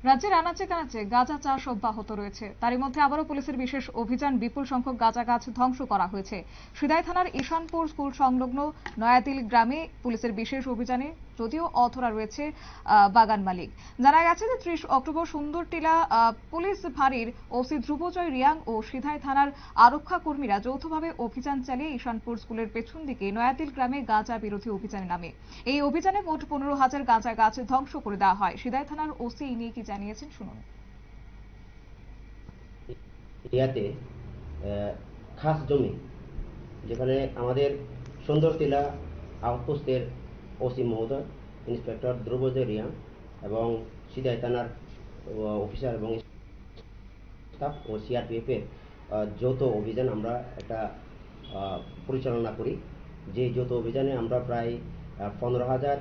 রাজ্যের আনাচে কানাচে গাঁজা চাষ অব্যাহত রয়েছে। তারই মধ্যে আবারও পুলিশের বিশেষ অভিযান, বিপুল সংখ্যক গাঁজা গাছ ধ্বংস করা হয়েছে। সিদাই থানার ঈশানপুর স্কুল সংলগ্ন নয়াতিল গ্রামে পুলিশের বিশেষ অভিযানে যদিও অধরা রয়েছে বাগান মালিক। জানা গেছে যে 30 অক্টোবর সুন্দরটিলা পুলিশ ফাঁড়ির ওসি ধ্রুবজয় রিয়াং ও সিধাই থানার আরক্ষা কর্মীরা যৌথভাবে অভিযান চালিয়ে ঈশানপুর স্কুলের পেছন দিকে নয়াতিল গ্রামে গাঁজা বিরোধী অভিযানে নামে। এই অভিযানে মোট 15,000 গাঁজা গাছ ধ্বংস করে দেওয়া হয়। সিদাই থানার ওসি নিয়ে কি জানিয়েছেন শুনুন। ইয়াতে খাস জমি যেখানে আমাদের সুন্দরটিলা আউটপোস্টের ওসি মহোদয়, ইন্সপেক্টর ধ্রুবজয় রিয়াং এবং সিদাই থানার অফিসার এবং স্টাফ ও সিআরপিএফের যৌথ অভিযান আমরা একটা পরিচালনা করি। যে যৌথ অভিযানে আমরা প্রায় 15,000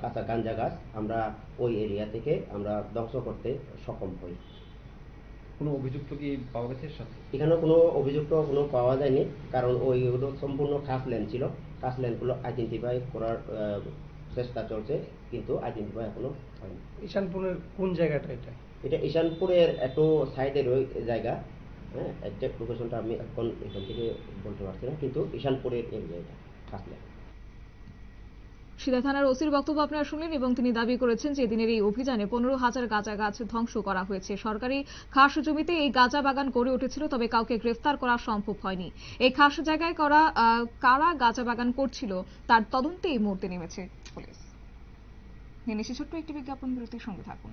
কাঁচা গাঁজা গাছ আমরা ওই এরিয়া থেকে আমরা ধ্বংস করতে সক্ষম হই। কোনো অভিযুক্ত কি পাওয়া গেছে সাথে? এখানে কোনো অভিযুক্ত কোনো পাওয়া যায়নি, কারণ ওইগুলো সম্পূর্ণ খাস ল্যান্ড ছিল। খাস ল্যান্ডগুলো আইডেন্টিফাই করার চেষ্টা চলছে, কিন্তু আইডেন্টিফাই এখনো হয়নি। ঈশানপুরের কোন জায়গাটা এটা? এটা ঈশানপুরের একটু সাইডের ওই জায়গা। হ্যাঁ, একজ্যাক্ট লোকেশনটা আমি এখন এখান থেকে বলতে পারছি না, কিন্তু ঈশানপুরের এরিয়াটা খাস ল্যান্ড। সিদাই থানার ওসির বক্তব্য আপনারা শুনলেন এবং তিনি দাবি করেছেন যে দিনের এই অভিযানে 15,000 গাঁজা গাছ ধ্বংস করা হয়েছে। সরকারি খাস জমিতে এই গাঁজা বাগান গড়ে উঠেছিল, তবে কাউকে গ্রেফতার করা সম্ভব হয়নি। এই খাস জায়গায় কারা গাঁজা বাগান করছিল তার তদন্তে এই মুহূর্তে নেমেছে পুলিশ। নিয়ে নিচ্ছি ছোট্ট একটি বিজ্ঞাপন বিরতির সঙ্গে থাকুন।